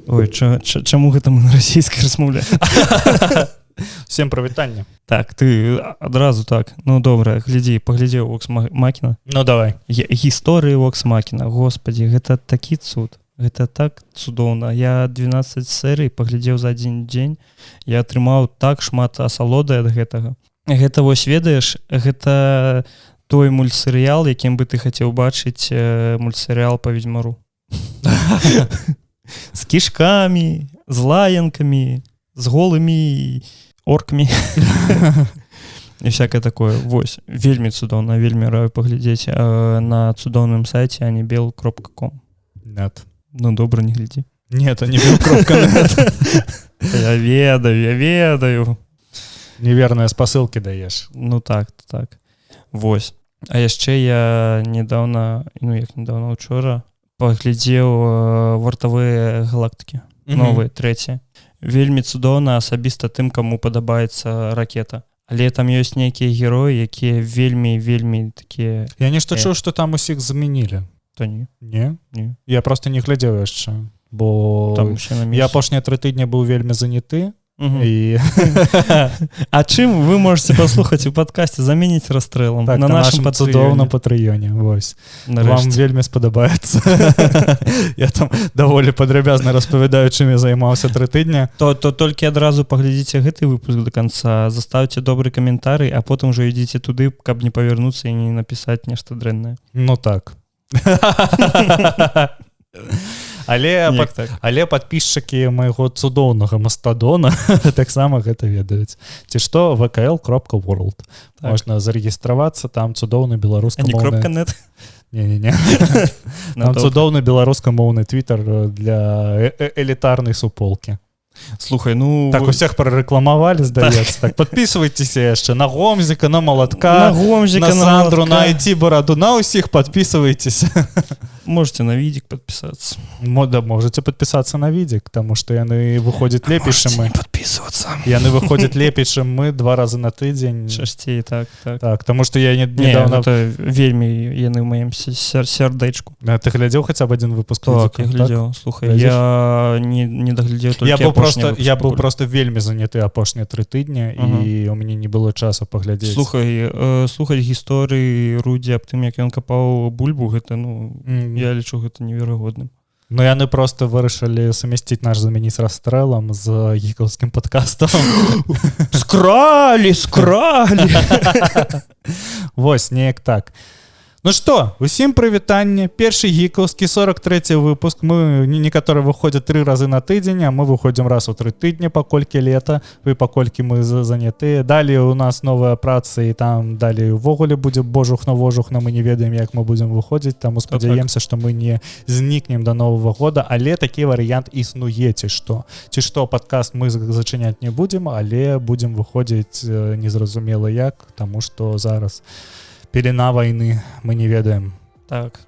Ой, чаму гэта мы на расійскай размаўляем? Всем прывітанне. Так, ты адразу так. Ну, добра, паглядзеў Vox Machina. Ну, давай. Гісторыі Vox Machina. Господі, гэта такі цуд. Гэта так цудоўна. Я 12 серый паглядзеў за адзін дзень. Я атрымаў так шмат асалоды ад гэтага. Гэта, вось, ведаеш, гэта той мультсерыял, якім бы ты хацеў бачыць мультсерыял па Ведзьмару. З кішкамі, з лаянкамі, з голымі оркамі. І всякае такое. Вось, вельмі цудоўна, вельмі раю паглядзець на цудоўным сайце anibel.com. Нет. Ну, добра, не глядзі. Нет, anibel.net. Я ведаю. Неверныя спасылкі даеш. Ну так. Вось. А яшчэ я недавно учора паглядзеў вартавыя галактыкі. Новыя, трэція. Вельмі цудоўна асабіста тым, каму падабаецца ракета. Але там ёсць нейкія героі, якія вельмі такія... Я нешта чуў, што там усіх замянілі. То не. Не? Не. Я просто не глядзеў яшчэ, бо я апошнія 3 тыдні быў вельмі заняты. І... А чым вы можете паслухаць у падкасці заменіць расстрэлам так, на нашым цудоўным патрыёне. Вось. Вам вельмі спадабаецца. Я там даволі падрабязна распавядаю, чым я займаўся 3 тыдня. То толькі адразу паглядзіце гэты выпуск до конца, заставце добры каментарый, а потым ўжо ідзіце туды, каб не павярнуцца і не напісаць нешта дрэннае. Ну так. Але падпісчыкі майго цудоўнага мастадона таксама гэта ведаюць. Ці што vkl.world. Можна зарэгістравацца, там цудоўны беларускамоўны... .net? Не. Там цудоўны беларускамоўны твітар для элітарнай суполкі. Слухай, ну... Так, усіх прарэкламавалі, здаецца. Так, падпісвайцеся яшчэ на Гомзіка, на Малатка, на Сандру, на IT-бараду, на ўсіх падпісвайцеся. Можете на Відзік падпісацца. Да, можете падпісацца на Відзік, таму што яны выходзяць лепей, чым мы. Можете не падпісвацца. Яны выходзяць лепей, чым мы 2 разы на тыдзень. Часцей, так. Так, таму што я недавно... Не, гэта вельмі яны ў маім сярдэчку. Ты глядзеў хаця б адзін выпуск? Так, я глядзеў. Слухай, я не даглядзеў толькі апошні выпуск. Я быў просто вельмі заняты апошнія 3 тыдня, і у мяне не было часу паглядзець. Слухаць гісторыі Рудзі аб тым, як ён капаў бульбу, гэта, я лічу гэта неверагодным. Ну, яны просто вырашылі сумясціць наш заменіць расстрэлам з гікаўскім падкастам. Скралі! Вось, неяк так. Ну што, усім прывітанне. Першы гікаўскі 43-й выпуск. Мы некаторыя выходзяць 3 разы на тыдзень, а мы выходзім раз у 3 тыдні, паколькі лета, паколькі мы занятыя. Далей у нас новая праца, і там далей увогуле будзе божухна-вожухна. Мы не ведаем, як мы будзем выходзіць, таму спадзяемся, што мы не знікнем до Новага года, але такі варыянт існуе, ці што. Ці што, падкаст мы зачыняць не будзем, але будзем выходзіць незразумела як, таму што зараз пелена вайны, мы не ведаем. Так.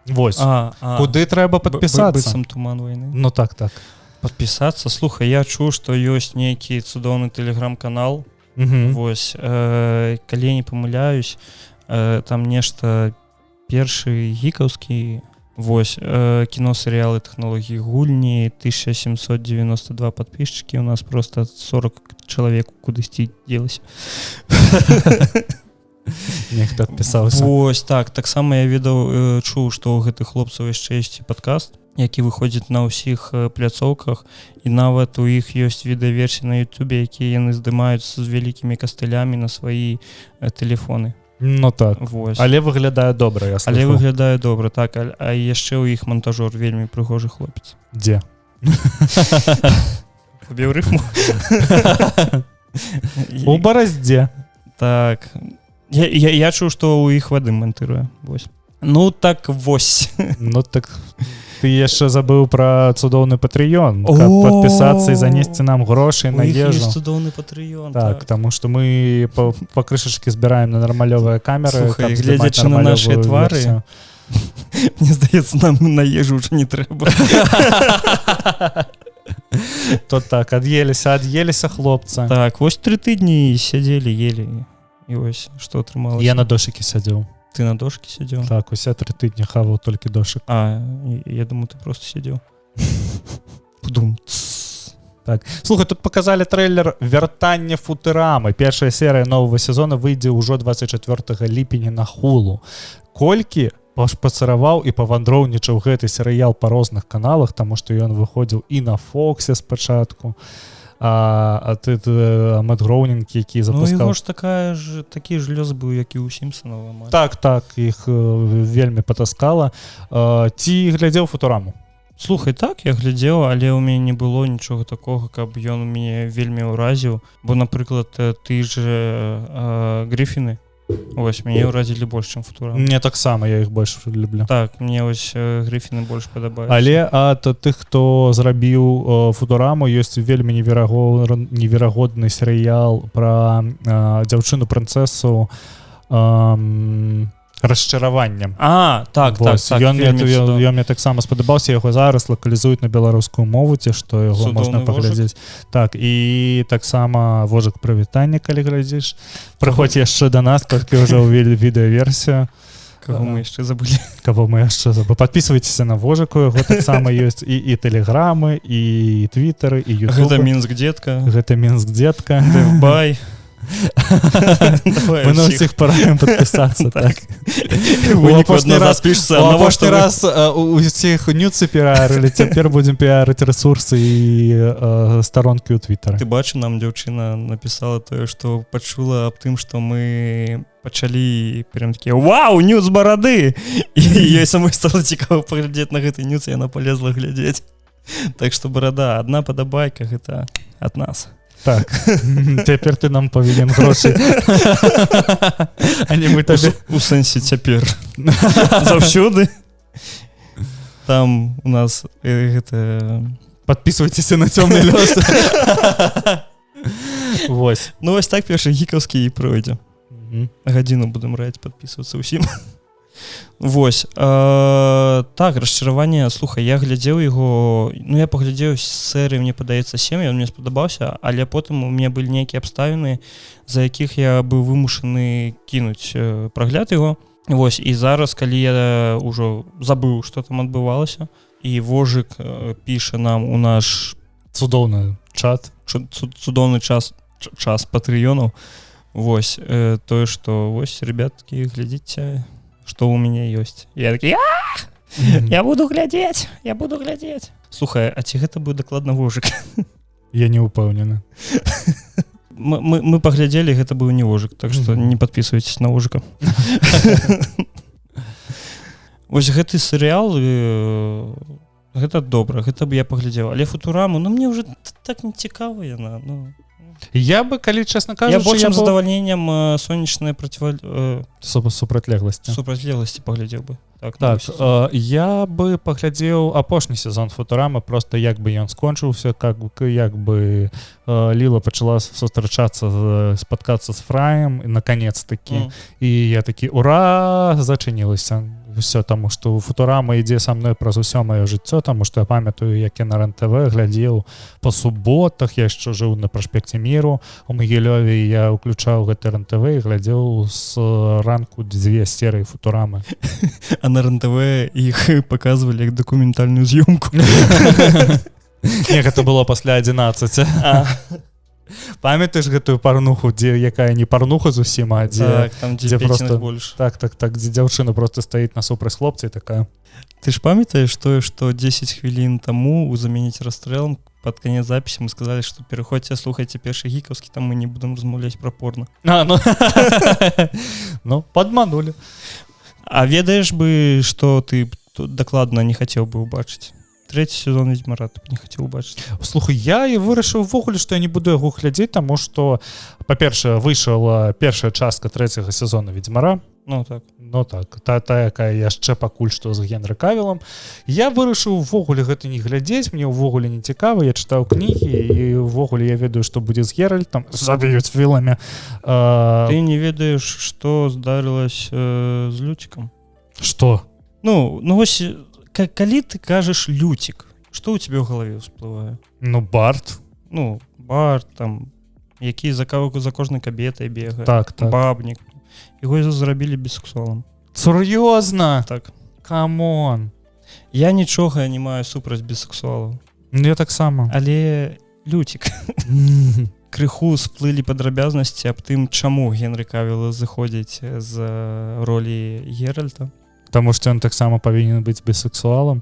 Вось. Куды трэба падпісацца? Быццам туман вайны. Ну так. Падпісацца? Слухай, я чуў, што ёсць нейкі цудоўны тэлеграм-канал. Вось. Калі я не памыляюсь, там нешта першы гікаўскі, вось, кіно, серыялы, тэхналогіі, гульні, 1792 падпісчыкі, у нас просто 40 чалавек кудысьці дзелася. Нехта адпісаўся. Вось, таксама я чуў, што ў гэтых хлопцаў яшчэ ёсць падкаст, які выходзіць на ўсіх пляцоўках, і нават у іх ёсць відэаверсіі на Ютубе, якія яны здымаюць з вялікімі кастылямі на свае тэлефоны. Ну так, вось. Але выглядае добра, я слыхаў. Але выглядае добра, так, а яшчэ ў іх монтажёр вельмі прыгожы хлопец. Дзе? Убіў рыфму. У Бараздзе. Так. Я чуў, што ў іх вады монтыруе. Вось. Ну так вось. Ну так ты яшчэ забыў пра цудоўны патрыён, каб падпісацца і занесці нам грошы на ежу. У іх ёсць цудоўны патрыён. Так, таму што мы па крышачкі збіраем на нармалёвыя камеры. Слухай, глядзячы на нашыя твары, мне здаецца, нам на ежу ўжо не трэба. То так, ад'еліся хлопца. Так, вось 3 тыдні сядзелі, елі. і ось што атрымалася. Я на дошыкі сядзеў. Ты на дошкі сядзеў? Так, усе 3 тыдні хаваў толькі дошык. Я думаю, ты просто сядзеў. Пудум. Так. Слухай, тут показалі трэйлер «Вяртанне Футурамы». Першая серыя новага сезона выйдзе ўжо 24 ліпеня на Hulu. Колькі пашпацараваў і павандроўнічаў гэты серыял па розных каналах, таму што ён выходзіў і на Фоксе спачатку, а ты Мэтт Гроунінг, які запускаў... Ну, яго ж такі ж лёс быў, як і ў Сімпсанова. Так, іх вельмі патаскала. Ці глядзеў «Футураму»? Слухай, так, я глядзеў, але ў мяне не было нічога такога, каб ён мяне вельмі ўразіў. Бо, напрыклад, ты ж Грифіны, ось, мяне ўразілі больш, чым Футурама. Мне таксама, я іх больш люблю. Так, мне ось Грифіны больш падабаюцца. Але ад тых, хто зрабіў Футураму, ёсць вельмі неверагодны серыял пра дзяўчыну-прынцэсу расчараваннем. Так. Ён мне таксама спадабаўся, яго зараз лакалізуюць на беларускую мову, ці што яго можна паглядзець. Так, і таксама вожык прывітання, калі глядзіш. Прыходзь яшчэ да нас, толькі ўжо ўвелі відэаверсію. Каго мы яшчэ забылі. Падпісвайцеся на вожыку, яго таксама ёсць і тэлеграмы, і твітары, і ютубы. Гэта Мінск-дзетка. Дэвбай. Мы на ўсіх параім падпісацца, так. Апошні раз усіх нюцы піарылі, цяпер будзем піарыць рэсурсы і старонкі ў твітары. Ты бачу, нам дзяўчына напісала тое, што пачула аб тым, што мы пачалі прям такія «Вау, нюц барады!» І ёй самой стала цікава паглядзець на гэты нюц, і яна полезла глядзець. Так што барада, адна падабайка, гэта ад нас. Так, цяпер ты нам павінен грошы. А не мы табе... У сэнсе цяпер. Заўсёды. Там у нас гэта... Падпісвайцеся на цёмны лёс. Вось. Ну, вось так першы гікаўскі і пройдзе. Гадзіну будем раіць падпісвацца ўсім. Вось. Так, расчараванне, слухай, я глядзеў яго, я паглядзеў серыі, мне падаецца 7, ён мне спадабаўся, але потым у меня былі нейкія абставіны, за якіх я быў вымушаны кінуць прагляд яго. Вось, і зараз, калі я ўжо забыў, што там адбывалася, і вожык піша нам у наш цудоўны чат, цудоўны час патрыёнаў, вось, тое, што, вось, ребяткі, глядзіце, што ў мяне ёсць. Я такі, я буду глядзець. Слухай, а ці гэта быў дакладна вожык? Я не ўпэўнены. Мы паглядзелі, гэта быў не вожык, так што не падпісвайцеся на вожыка. Вось гэты серыял, гэта добра, гэта б я паглядзеў. Але Футураму, мне ўжо так не цікава яна, Я бы, калі честно кажучи, я большим задавальненнем сонечной супрацьлегласці паглядзеў бы. Так, я бы паглядзеў апошні сезон Футурамы, просто як бы ён скончыўся, як бы Ліла пачала сустрачацца, спаткацца з Фраем, наконец-таки, і я такі, ура, зачынілася. Все, таму што Футурама ідзе са мной праз усё маё жыццё, таму што я памятаю, як я на РЕН-ТВ глядзеў па суботах, я яшчэ жыў на праспекце Міру, у Магілёве я ўключаў гэты РЕН-ТВ і глядзеў з ранку 2 серыі Футурамы. А на РЕН-ТВ іх паказвалі як дакументальную з'ёмку. Не, гэта было пасля 11. Памятаеш гэтую парнуху, якая не парнуха зусім, а дзе просто больш. Так, дзе дзяўчына просто стаіць насупраць хлопца і такая. Ты ж памятаеш тое, што 10 хвілін таму у «Замяніць расстрэлам» пад канец запіси мы сказалі, што пераходзьце, слухайце першы гікаўскі, там мы не будем размаўляць пра порно. Ну, падманулі. А ведаеш бы, што ты дакладна не хацеў бы ўбачыць? 3 сезон Ведьмара ты не хацеў убачыць. Слухай, я і вырашыў увогуле, што я не буду яго глядзець, таму што, па-першае, выйшла першая частка 3-го сезона Ведьмара. Ну так. Та, якая яшчэ пакуль што з Генры Кавілам. Я вырашыў увогуле гэта не глядзець, мне ўвогуле не цікава, я чытаў кнігі, і ўвогуле я ведаю, што будзе з Геральтам, заб'юць віламі. Ты не ведаеш, што здарылася з Люцікам? Што? Ну, вось... Калі ты кажаш Люцік, што ў цябе ў галаве ўсплывае? Ну, Барт. Ну, Барт, там, які за кожнай кабетай бегае. Так. Бабнік. Яго зрабілі бісексуалам. Сур'ёзна? Так. Камон. Я нічога не маю супраць бісексуалаў. Ну, я таксама. Але Люцік. Крыху сплылі падрабязнасці аб тым, чаму Генры Кавіл зыходзіць з ролі Геральта. Таму што ён таксама павінен быць бісексуалам.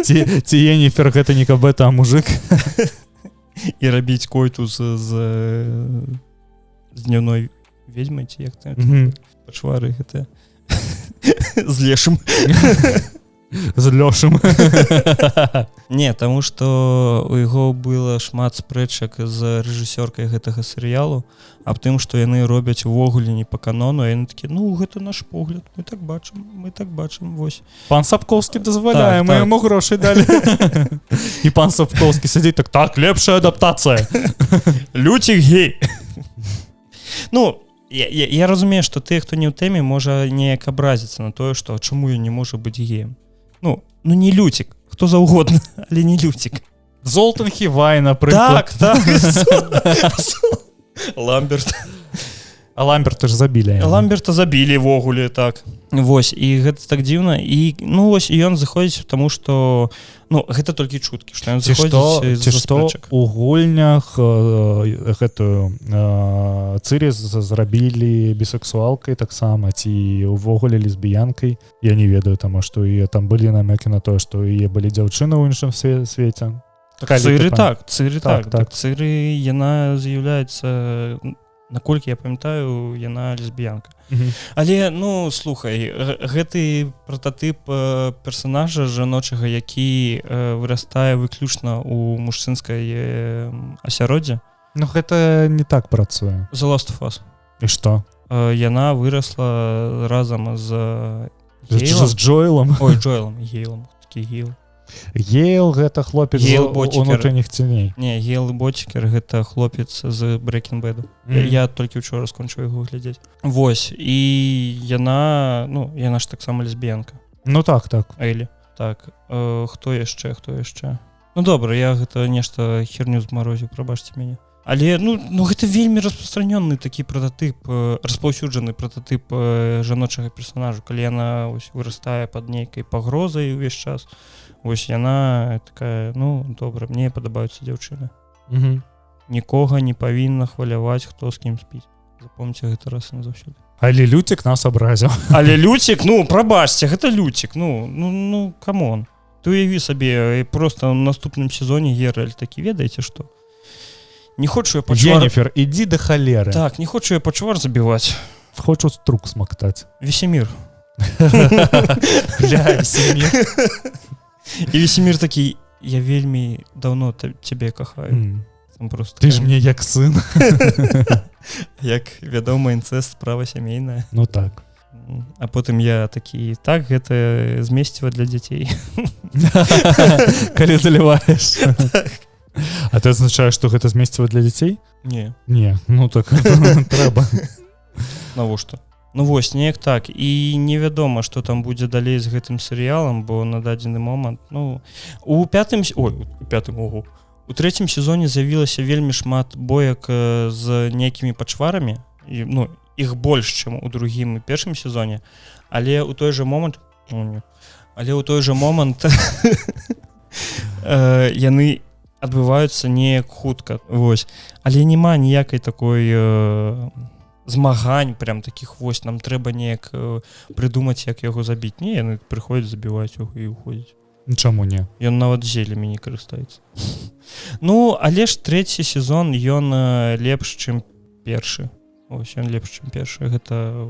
Ці Енніфер гэта не кабета, а мужик. І рабіць койту з дневной ведьмай, ці як там пачвары гэта. З лешым. З лёшым. Не, таму што у яго было шмат спрэчак з рэжысёркай гэтага серыялу аб тым, што яны робяць увогуле не па канону, а яны такі, ну, гэта наш погляд, мы так бачым, вось. Пан Сапковскі дазваляе, мы яму грошай далі. І пан Сапковскі сядзіць так, лепшая адаптацыя. Люцік гей. Ну, я разумею, што тыя, хто не ў тэме, можа неяк абразіцца на тое, што чаму ён не можа быць геем. Ну не Люцік, хто заўгодна, але не Люцік. Золтан Хівай, напрыклад. Так. Ламберт. А Ламберта ж забілі. Ламберта забілі ввогуле, так. Вось, і гэта так дзіўна. І, ну, вось, ён заходзіць, таму што, ну, гэта толькі чуткі, што ён заходзіць з спрэчак. У гульнях гэтую Цырі зрабілі бісексуалкай таксама, ці ўвогуле лесбіянкай. Я не ведаю, таму што там былі намекі на тое, што яе былі дзяўчыны ў іншым свеце. Цыры так. Цыры, яна з'яўляецца... Наколькі я памятаю, яна лесбіянка. Але, ну, слухай, гэты прататып персонажа жаночага, які вырастае выключна ў мужчынскай асяроддзе. Ну, гэта не так працуе. The Last of Us. І што? Яна вырасла разам з Гейлом. З Джоэлам? Ой, Джоэлам, Гейлом. Такі Гейл. Гейл гэта хлопец з унутраных ценей. Не, Гейл Ботчікер гэта хлопец з Breaking Bad. Я толькі учора скончыў яго глядзець. Вось, і яна ж таксама лесбіянка. Ну так. Элі. Так, хто яшчэ? Ну добра, я гэта нешта херню змарозіў, прабачце мяне. Але, ну гэта вельмі распрастранённы такі прататып, распаўсюджаны прататып жаночага персонажа, калі яна вырастае пад нейкай пагрозай увесь час. Вось яна такая, ну, добра, мне падабаюцца дзяўчыны. Нікога не павінна хваляваць, хто з кім спіць. Запомніце гэта раз і назаўсёды. Але Люцік нас абразіў. Але Люцік, ну, прабачце, гэта Люцік, ну, камон. Ты уяві сабе, проста ў наступным сезоне Геральт такі, ведаеце што? Не хочу я пачвар... Енніфер, ідзі да халеры. Так, не хочу я пачвар забіваць. Хочу струк смактаць. Весемір. Бля, Весемір. І Весемір такі, я вельмі даўно цябе кахаю. Ты ж мне як сын. Як, вядома, інцэст, справа сямейная. Ну так. А потым я такі, так, гэта змесціва для дзяцей. Калі заліваеш. А ты азначаеш, што гэта змесціва для дзяцей? Не. Не, ну так трэба. Навошта? Ну вось, неяк так. І невядома, што там будзе далей з гэтым серыялам, бо на дадзены момант, ну, у трэцім сезоне з'явілася вельмі шмат боек з нейкімі пачварамі, і, ну, іх больш, чым у другім і першым сезоне, але ў той жа момант яны адбываюцца неяк хутка, вось. Але няма ніякай такой змагань, прям такіх, вось, нам трэба неяк прыдумаць, як яго забіць. Не, яны прыходзяць, забіваюць яго і ўходзяць. Чаму не? Ён нават зелямі не карыстаецца. Ну, але ж трэці сезон, ён лепш, чым першы. Ось, ён лепш, чым першы. Гэта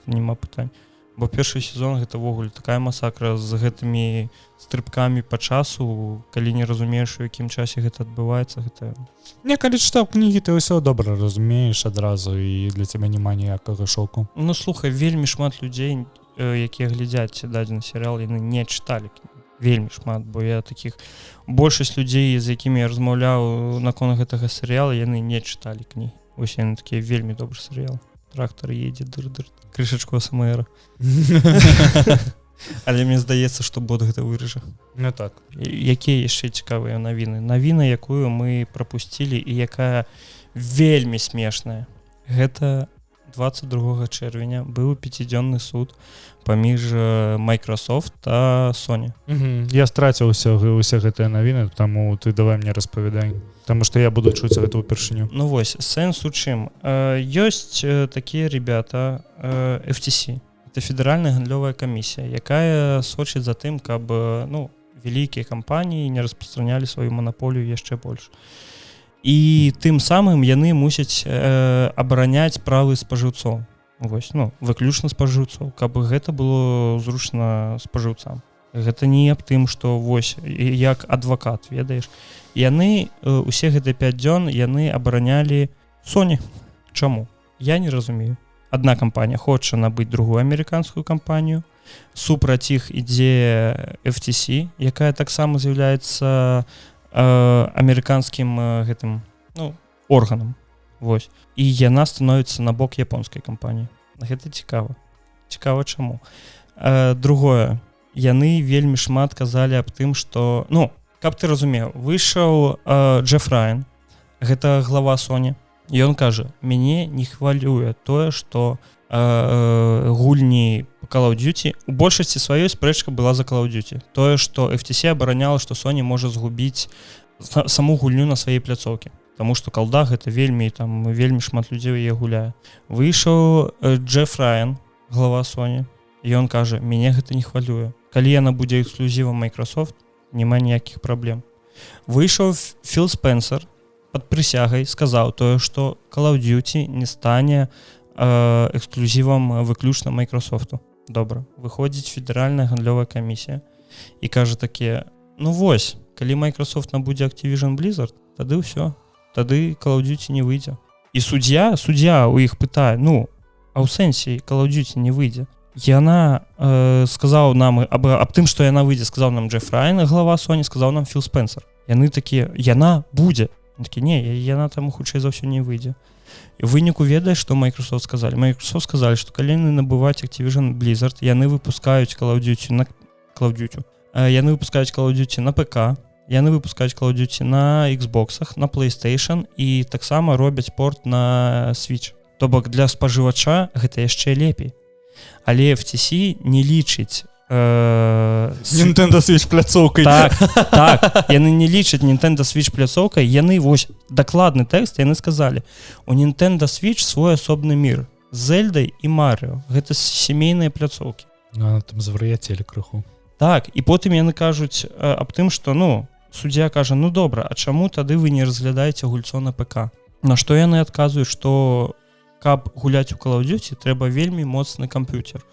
няма пытань. Бо першы сезон гэта ввогуле такая масакра з гэтымі стрыбкамі па часу, калі не разумееш, у якім часе гэта адбываецца, гэта... Не, калі чытаў кнігі, ты ўсё добра разумееш адразу, і для цябе няма ніякага шоку. Ну, слухай, вельмі шмат людзей, якія глядзяць дадзены серыял, яны не чыталі кнігі. Вельмі шмат, бо я такіх... Большасць людзей, з якімі я размаўляў наконт гэтага серыяла, яны не чыталі кнігі. Вось яны такія вельмі добры серыял. Трактор едзе, дыр-дыр, крышачку АСМР. Але мне здаецца, што бот гэта выража. Не так. Якія яшчэ цікавыя навіны? Навіна, якую мы прапусцілі і якая вельмі смешная. Гэта 22 чэрвеня быў 5-дзённы суд паміж Microsoft та Sony. Я страціў усе гэтыя навіны, таму ты давай мне распавядай. Таму што я буду чуць гэта ўпершыню. Ну вось, сэнс у чым? Ёсць такія ребята FTC. Это федэральная гандлёвая камісія, якая сочыць за тым, каб вялікія кампаніі не распрастранялі сваю манаполію яшчэ больш. І тым самым яны мусяць абараняць правы спажыўцоў. Вось, выключна спажыўцоў, каб гэта было зручна спажыўцам. Гэта не аб тым, што вось як адвакат, ведаеш. Яны усе гэтыя 5 дзён яны абаранялі Sony. Чаму? Я не разумею. Адна кампанія хоча набыць другую амерыканскую кампанію, супраць іх ідзе FTC, якая таксама з'яўляецца амерыканскім гэтым органам. Вось. І яна становіцца на бок японскай кампаніі. Гэта цікава. Цікава чаму. Другое, яны вельмі шмат казалі аб тым, што, каб ты разумеў, выйшаў Джеф Райан, гэта глава Sony. Ён кажа, мяне не хвалюе тое, што гульні Call of Duty, у большасці сваёй спрэчка была за Call of Duty. Тое, што FTC абараняла, што Sony можа згубіць саму гульню на сваёй пляцоўкі. Таму што калда гэта вельмі шмат людзей яе гуляе. Выйшаў Джеф Райан, глава Sony, і ён кажа, мяне гэта не хвалюе. Калі яна будзе эксклюзівам Microsoft, няма ніякіх праблем. Выйшаў Філ Спенсер, пад прысягай сказаў тое, што Call of Duty не стане эксклюзівам выключна Microsoftу. Добра, выходзіць федэральная гандлёвая камісія і кажа такія, вось, калі Microsoft набудзе Activision Blizzard, тады ўсё, тады Call of Duty не выйдзе. І суддзя у іх пытае, а ў сэнсе Call of Duty не выйдзе. Яна сказаў нам аб тым, што яна выйдзе, сказаў нам Джеф Райан, глава Sony, сказаў нам Філ Спенсер. Яны такія, яна будзе. Такі, не, яна там хутчэй за ўсё не выйдзе. І ў выніку ведаеш, што Microsoft сказалі? Microsoft сказалі, што калі яны набываць Activision Blizzard, яны выпускаюць Call of Duty на яны выпускаюць Call of Duty на ПК, яны выпускаюць Call of Duty на Xboxах, на PlayStation і таксама робяць порт на Switch. То бок для спажывача гэта яшчэ лепей. Але FTC не лічыць Nintendo Switch пляцоўкай. Так, яны не лічаць Nintendo Switch пляцоўкай, яны, вось, дакладны тэкст, яны сказалі, у Nintendo Switch свой асобны мір, з Зельдай і Марыо, гэта сямейныя пляцоўкі. Там звар'яцелі крыху. Так, і потым яны кажуць аб тым, што, суддзя кажа, добра, а чаму тады вы не разглядаеце гульцо на ПК? На што яны адказваюць, што каб гуляць у Call of Duty, трэба вельмі моцны камп'ютер.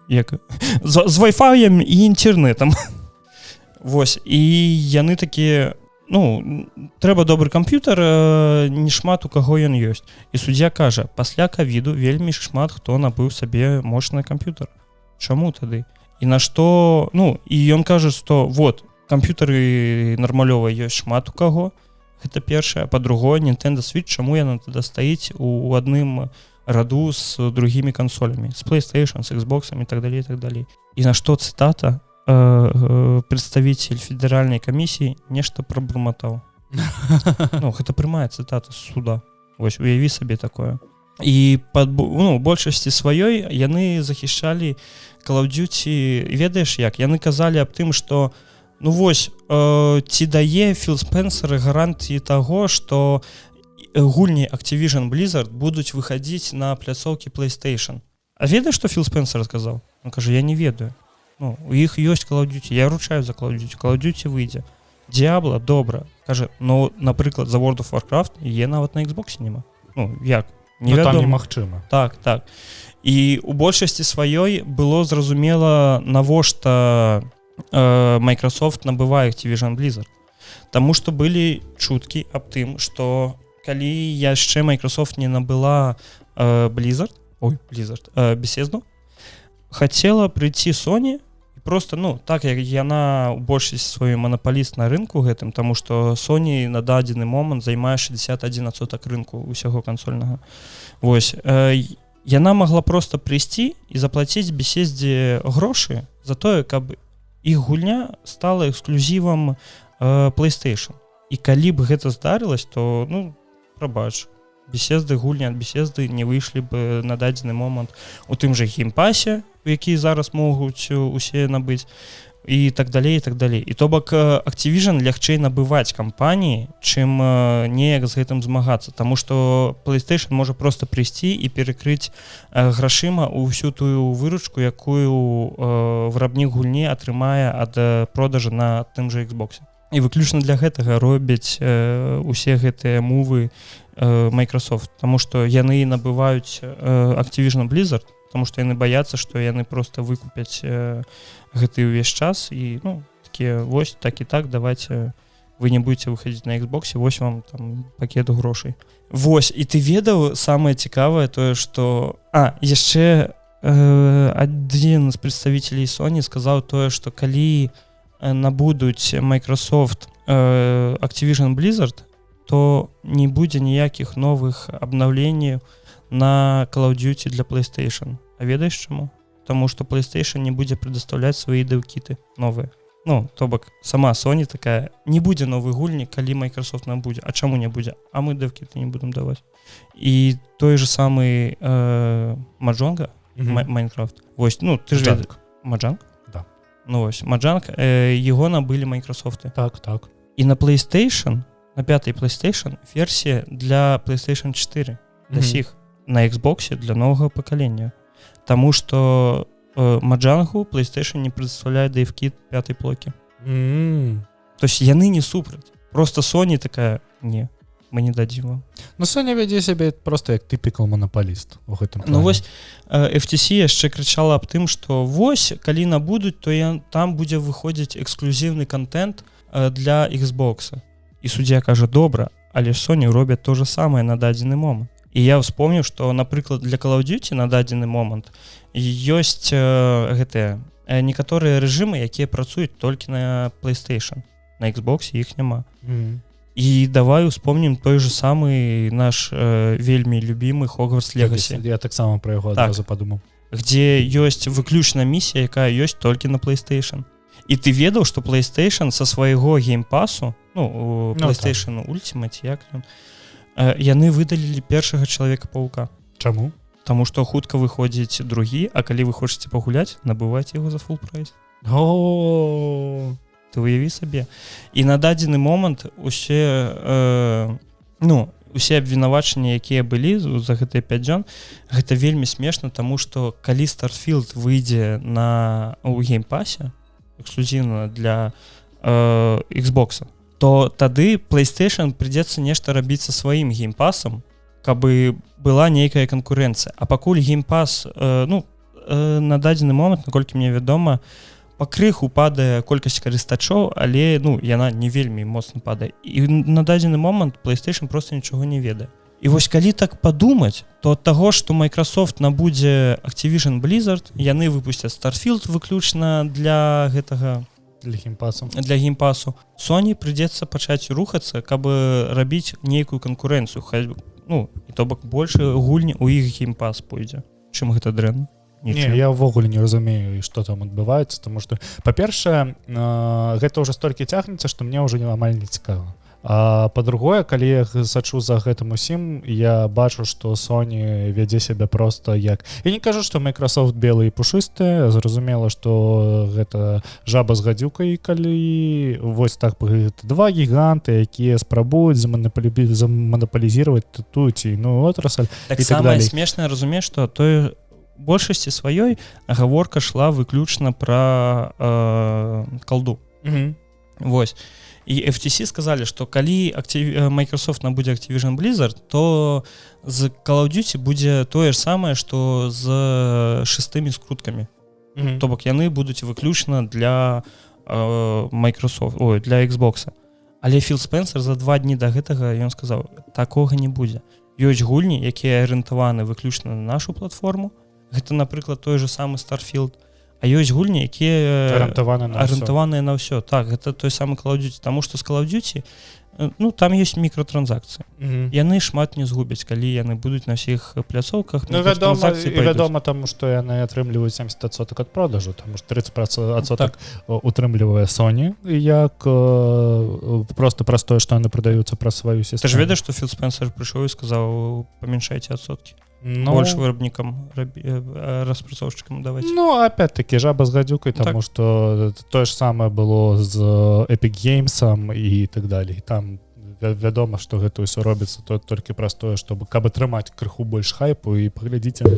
З Wi-Fi і інтэрнетам. Вось, і яны такія, трэба добры камп'ютер, не шмат у каго ён ёсць. І суддзя кажа, пасля ковіду вельмі шмат хто набыў сабе мощны камп'ютер. Чаму тады? І на што, і ён кажа, што вот, камп'ютары нармалёва ёсць шмат у каго, гэта першае, па-другое, Nintendo Switch, чаму яна тады стаіць у адным раду з другімі кансолямі, з PlayStation, з Xbox і так далее, і так далее. І на што цытата прадставіцель федэральнай камісіі нешта прабурматаў. Гэта прямая цытата з суда. Вось, уяві сабе такое. І большасці сваёй яны захішчалі Call of Duty, ведаеш як? Яны казалі аб тым, што вось, ці дае Філ Спенсер гарантыі таго, што гульні Activision Blizzard будуць выхадзіць на пляцоўкі PlayStation. А ведаеш, што Філ Спенсер сказаў? Он кажа, я не ведаю. У іх ёсць Call of Duty, я ручаю за Call of Duty. Call of Duty выйдзе. Diablo, добра. Кажа, напрыклад, за World of Warcraft яе нават на Xbox нема. Як? Там немагчыма. Так. І у большасці сваёй было зразумела, навошта Microsoft набывае Activision Blizzard. Таму што былі чуткі аб тым, што калі яшчэ Microsoft не набыла Bethesda, хацела прыйти Sony і просто, так як яна у большасці свой манаполіст на рынку гэтым, таму што Sony на дадзены момант займае 61% рынку ўсяго кансольнага. Вось, яна могла просто прыйсці і заплаціць Bethesda грошы за тое, каб іх гульня стала эксклюзівам PlayStation. І калі б гэта здарылась, то, ну, прабач, Bethesda, гульні ад Bethesda не выйшлі б на дадзены момант у тым жа геймпасе, які зараз могуць усе набыць, і так далей, і так далей. І то бок Activision лягчэй набываць кампаніі, чым неяк з гэтым змагацца, таму што PlayStation можа проста прыйсці і перакрыць грашыма ўсю тую выручку, якую вырабнік гульні атрымае ад продажа на тым жа Xbox. І выключна для гэтага робяць усе гэтыя мувы Microsoft, таму што яны набываюць Activision Blizzard, потому что яны баяцца, што яны просто выкупяць гэты ўвесь час і, ну, такія, вось, так і так, давайте вы не будете выходзіць на Xbox, вось вам там пакет грошай. Вось, і ты ведаў самае цікавае тое, што... яшчэ адзін з прадстаўнікаў Sony сказаў тое, што калі набудуць Microsoft Activision Blizzard, то не будзе ніякіх новых абнаўленняў на Call of Duty для PlayStation. А ведаеш чаму? Таму што PlayStation не будзе прадастаўляць свае дэвкіты новыя. Ну, то бок, сама Sony такая, не будзе новых гульні, калі Microsoft нам будзе. А чаму не будзе? А мы дэвкіты не будем даваць. І той же самы Маджонга, Майнкрафт. Вось, ну, ты ж ведаеш. Маджанг? Да. Ну, вось, Маджанг, яго набылі Microsoft. Так, так. І на PlayStation, на 5-й PlayStation, версія для PlayStation 4, для сіх. На Xbox для нового пакалення. Таму што Маджангу PlayStation не прадстаўляе DevKit 5-й плокі. То есть яны не супраць. Просто Sony такая, не, мы не дадзім вам. Ну, Sony вядзе сябе просто як тыпікал манаполіст у гэтым плане. Ну, вось, FTC яшчэ крычала аб тым, што вось, калі набудуць, то там будзе выходзіць эксклюзіўны контент для Xbox. І суддзя кажа, добра, але Sony робяць то же самае на дадзены момант. І я вспомніў, што, напрыклад, для Call of Duty на дадзены момант ёсць гэтыя некаторыя рэжымы, якія працуюць толькі на PlayStation. На Xbox іх няма. І давай успомнім той же самы наш вельмі любімы Hogwarts Legacy. Я таксама пра яго адразу падумаў. Где ёсць выключна місія, якая ёсць толькі на PlayStation. І ты ведаў, што PlayStation са свайго геймпасу, ну, PlayStation Ultimate, як ён, яны выдалілі першага Чалавека-паука. Чаму? Таму што хутка выходзіць другі, а калі вы хочаце пагуляць, набывайце яго за full прайс. Ты уяві сабе. І на дадзены момант усе абвінавачанні, якія былі за гэтыя 5 дзён, гэта вельмі смешна, таму што калі Starfield выйдзе у геймпасе эксклюзіўна для Xbox, то тады PlayStation придется нешта рабіць са сваім геймпасам, каб была нейкая канкурэнцыя. А пакуль геймпас, на дадзены момант, наколькі мне вядома, пакрыху падае колькасць карыстачоў, але яна не вельмі моцна падае. І на дадзены момант PlayStation просто нічога не ведае. І вось калі так падумаць, то ад таго, што Microsoft набудзе Activision Blizzard, яны выпусцяць Starfield выключна для гэтага для геймпасу. Sony придется пачаць рухацца, каб рабіць нейкую канкурэнцыю. І то бок больше гульні у іх геймпас пойдзе. Чым гэта дрэнна? Не, я ўвогуле не разумею, што там адбываецца, таму што, па-першае, гэта ўжо столькі цягнецца, што мне ўжо амаль не цікава. А па-другое, калі я сачу за гэтым усім, я бачу, што Sony вядзе сябе просто як... Я не кажу, што Microsoft белы і пушысты, зразумела, што гэта жаба з гадзюкай, калі вось так два гіганты, якія спрабуюць заманаполізировать ту ці отрасль. Так самае смешнае, разумееш, што той большасці сваёй гаворка шла выключна пра колду. Вось. І FTC сказалі, што калі Microsoft набудзе Activision Blizzard, то з Call of Duty будзе тое ж самае, што з 6 скруткамі. То бок яны будуць выключна для для Xbox. Але Філ Спенсер за 2 дні да гэтага ён сказаў, такога не будзе. Ёсць гульні, якія арыентаваны выключна на нашу платформу. Гэта, напрыклад, той же самы Starfield. А ёсць гульні, якія арыентаваныя на ўсё. Так, гэта той самы Call of Duty, таму што з Call of Duty ну там ёсць мікратранзакцыі. Яны шмат не згубяць, калі яны будуць на ўсіх пляцоўках. Ну вядома, таму што яны атрымліваюць 70% ад продажу, таму што 30% утрымлівае Sony, як просто праз тое, што яны прадаюцца праз сваю сістэму. Ты ж ведаеш, што Філ Спенсер прыйшоў і сказаў, памяншайце адсоткі. Больш вырабнікам, распрацоўшчыкам даваць. Ну, опять-таки, жаба з гадзюкай, таму што тое ж самае было з Epic Games'ам і так далей. Там вядома, што гэта ўсё робіцца толькі праз тое, каб атрымаць крыху больш хайпу, і паглядзіце,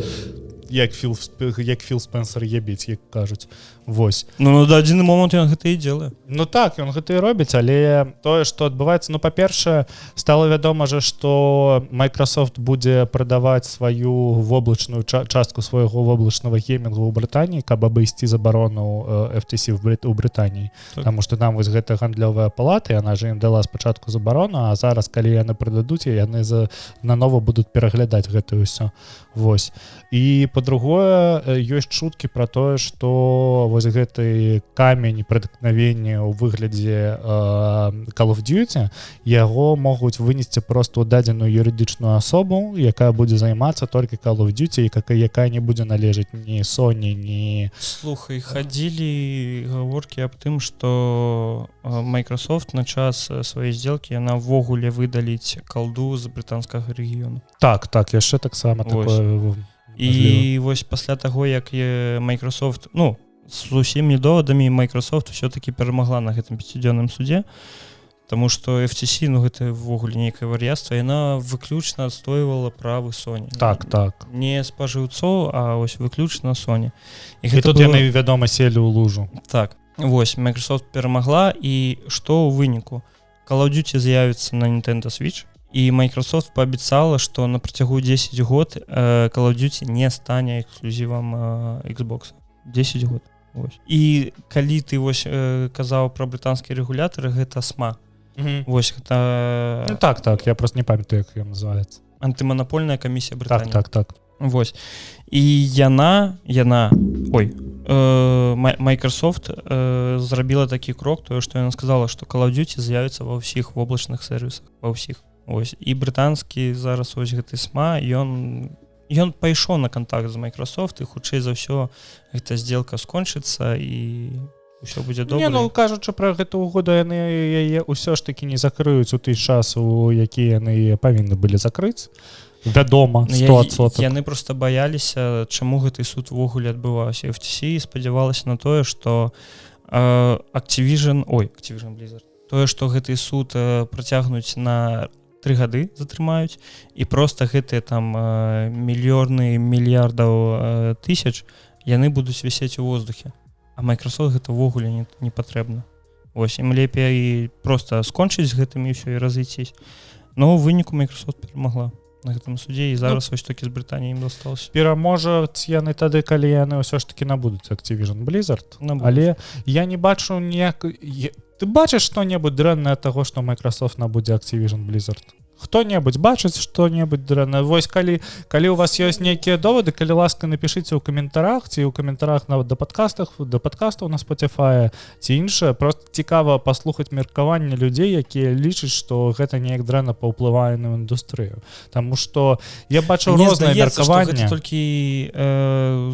як Філ Спенсер ебіць, як кажуць. Вось. Ну, на дадзены момант ён гэта і дзелае. Ну так, ён гэта і робіць, але тое, што адбываецца, ну, па-першае, стала вядома же, што Microsoft будзе прадаваць сваю воблачную частку свайго воблачнага геймінгу ў Брытаніі, каб абысці забарону FTC ў Брытаніі. Так. Таму што там вось гэта гандлёвая палата, яна же ім дала спачатку забарону, а зараз, калі яны прададуць, яны нанова будуць пераглядаць гэта ўсё. Вось. І па-другое, ёсць чуткі пра тое, што вось гэты камень праткнавення ў выглядзе Call of Duty, яго могуць вынесці проста ў дадзеную юрыдычную асобу, якая будзе займацца толькі Call of Duty, якая не будзе належаць ні Sony, ні... Слухай, хадзілі гаворкі аб тым, што Microsoft на час сваёй сделкі яна ввогуле выдаліць калду з брытанскага рэгіёну. Так, яшчэ таксама такое... І вось пасля таго, як Microsoft, ну, з усімі довадамі Microsoft все-таки перамагла на гэтым 5-дзённым судзе, таму што FTC, ну, гэта ввогуле нейкае вар'яцтва, яна выключна адстойвала правы Sony. Так. Не спажыўцоў, а вось выключна Sony. І тут яны, вядома, селі ў лужу. Так, вось, Microsoft перамагла, і што ў выніку? Call of Duty з'явіцца на Nintendo Switch, і Microsoft паабяцала, што на працягу 10 год Call of Duty не стане эксклюзівам Xbox. 10 год. Вось. І калі ты вось казаў пра брытанскія рэгулятары, гэта СМА. Вось гэта... Ну, так, я просто не памятаю, як ён называецца. Антыманапольная камісія Брытаніі. Так. Вось. І яна... Microsoft зрабіла такі крок, тое, што яна сказала, што Call of Duty з'явіцца ва ўсіх воблачных сервісах, ва ўсіх. Ось. І брытанскі зараз ось гэты СМА, ён пайшоў на кантакт з Microsoft, і хутчэй за ўсё гэта сделка скончыцца, і ўсё будзе добра. Не, ну, кажучы пра гэту угоду, яны яе ўсё ж такі не закрыюць у той час, у які яны павінны былі закрыць. Вядома, 100%. Яны проста баяліся, чаму гэты суд увогуле адбываўся. FTC спадзявалася на тое, што Activision Blizzard, тое, што гэты суд працягнуць на 3 гады затрымаюць, і проста гэтыя там мільярдаў тысяч яны будуць вісець у воздухе. А Microsoft гэта ўвогуле не патрэбна. Вось, ім лепей проста скончыць з гэтым і ўсё, і разыйціць. Но ў выніку Microsoft перамагла на гэтым судзе, і зараз вось такі з Брытаніі ім дасталася. Пераможаць яны тады, калі яны ўсё ж такі набудуць Activision Blizzard, але я не бачу Ты бачыш што-небудзь дрэннае ад таго, што Microsoft набудзе Activision Blizzard? Хто-небудзь бачыць што-небудзь дрэннае? Вось калі у вас ёсць нейкія довады, калі ласка, напішыце ў каментарах, ці ў каментарах нават да падкастаў на Spotify, ці іншае. Просто цікава паслухаць меркаванне людзей, якія лічаць, што гэта неяк дрэнна паўплывае на індустрыю. Таму што я бачыў розныя меркаванні. Гэта толькі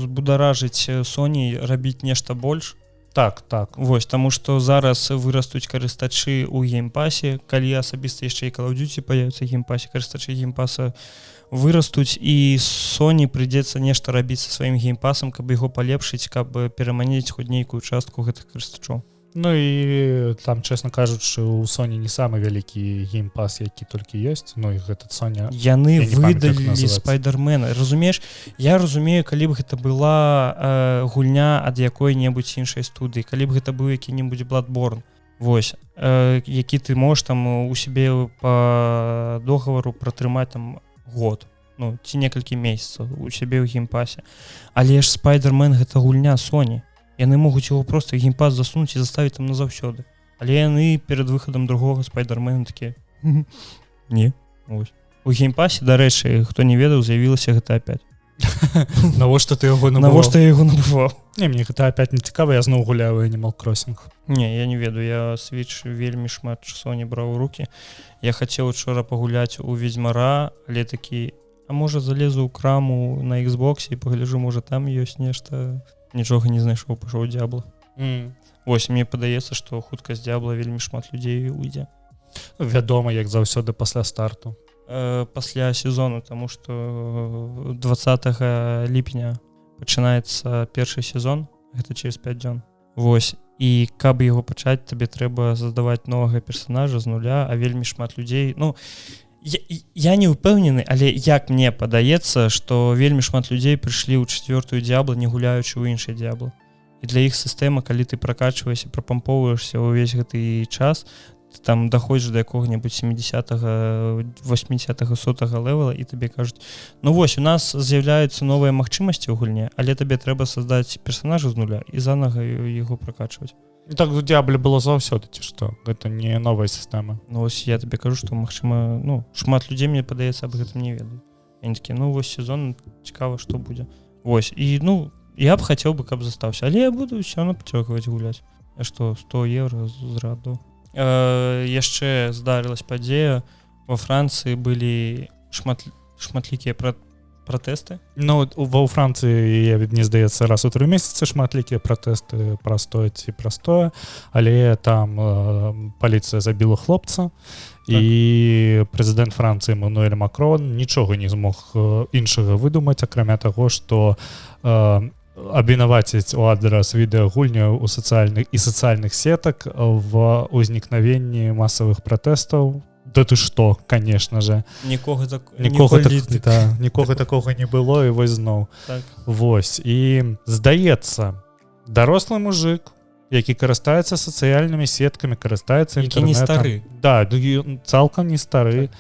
збударажыць Sony рабіць нешта больш. Так. Вось, таму што зараз вырастуць карыстачы ў геймпасе, калі асабіста яшчэ і Call of Duty паявіцца геймпасе, карыстачы геймпаса вырастуць, і Sony прыйдзецца нешта рабіць са сваім геймпасам, каб яго палепшыць, каб пераманіць хоць нейкую частку гэтых карыстачоў. Ну і там, чэсна кажучы, у Sony не самы вялікі геймпас, які толькі ёсць. Ну і гэта Sony... Яны выдалілі Спайдермена. Разумееш, я разумею, калі б гэта была гульня ад якой-небудзь іншай студыі, калі б гэта быў які-небудзь Bloodborne, вось, які ты можаш там у сябе па договору пратрымаць там год, ну, ці некалькі месяцаў у сябе ў геймпасе. Але ж Спайдермен гэта гульня Sony. Яны могуць яго проста геймпас засунуць і заставіць там назаўсёды. Але яны перад выхадам другога Спайдермена такія. Не. Ось. У геймпасе, дарэчы, хто не ведаў, з'явілася GTA 5. Навошта ты яго набываў? Навошта я яго набываў? Не, мне гэта опять не цікава, я зноў гуляю Animal Crossing. Не, я не ведаю, я Switch вельмі шмат часоў не браў у рукі. Я хацеў учора пагуляць у Ведзьмара, але такі, а можа залезу ў краму на Xbox і пагляджу, можа там ёсць нешта. Нічога не знайшоў, пашоў Diablo. Вось, мне падаецца, што хутка з Diablo вельмі шмат людзей уйдзе. Вядома, як заўсёды пасля старту. Пасля сезону, таму што 20 ліпеня пачынаецца першы сезон, гэта через 5 дзён. Вось, і каб яго пачаць, табе трэба задаваць новага персонажа з нуля, а вельмі шмат людзей. Ну, я не ўпэўнены, але як мне падаецца, што вельмі шмат людзей прыйшлі ў 4-ю Diablo, не гуляючы ў іншай Diablo. І для іх сістэма, калі ты пракачваешся, прапампоўваешся ўвесь гэты час, ты там даходзіш да якога-небудзь 70-га, 80-га, 100-га левела, і табе кажуць, ну вось, у нас з'яўляюцца новыя магчымасці ў гульне, але табе трэба создаць персонажа з нуля і занага яго пракачваць. Так у Diablo было заўсёды, ці што? Гэта не новая сістэма. Ну вось я табе кажу, што магчыма, ну, шмат людзей, мне падаецца, аб гэтым не ведаюць. Яны такі, ну вось сезон, цікава, што будзе. Вось, і ну, я б хацеў бы, каб застаўся, але я буду ўсё равно пацягваць гуляць. А што, 100 евро зраду. Яшчэ здарылась падзея. Во Францыі былі шматлікія пратэсты. Ну, ва Францыі, мне здаецца, раз у 3 месяцы шматлікія пратэсты прастое ці прастое, але там паліцыя забіла хлопца, так. І прэзідэнт Францыі Эммануэль Макрон нічога не змог іншага выдумаць, акрамя таго, што абвінаваціць у адрас відэагульняў у сацыяльных сетак в узнікнавенні масавых пратэстаў. Да ты што, конечно же. Нікога такога не было, і вось зноў. Так. Вось, і здаецца, дарослы мужик, які карыстаецца сацыяльнымі сеткамі, карыстаецца інтэрнэтам. Які не стары. Да, цалкам не стары. Так.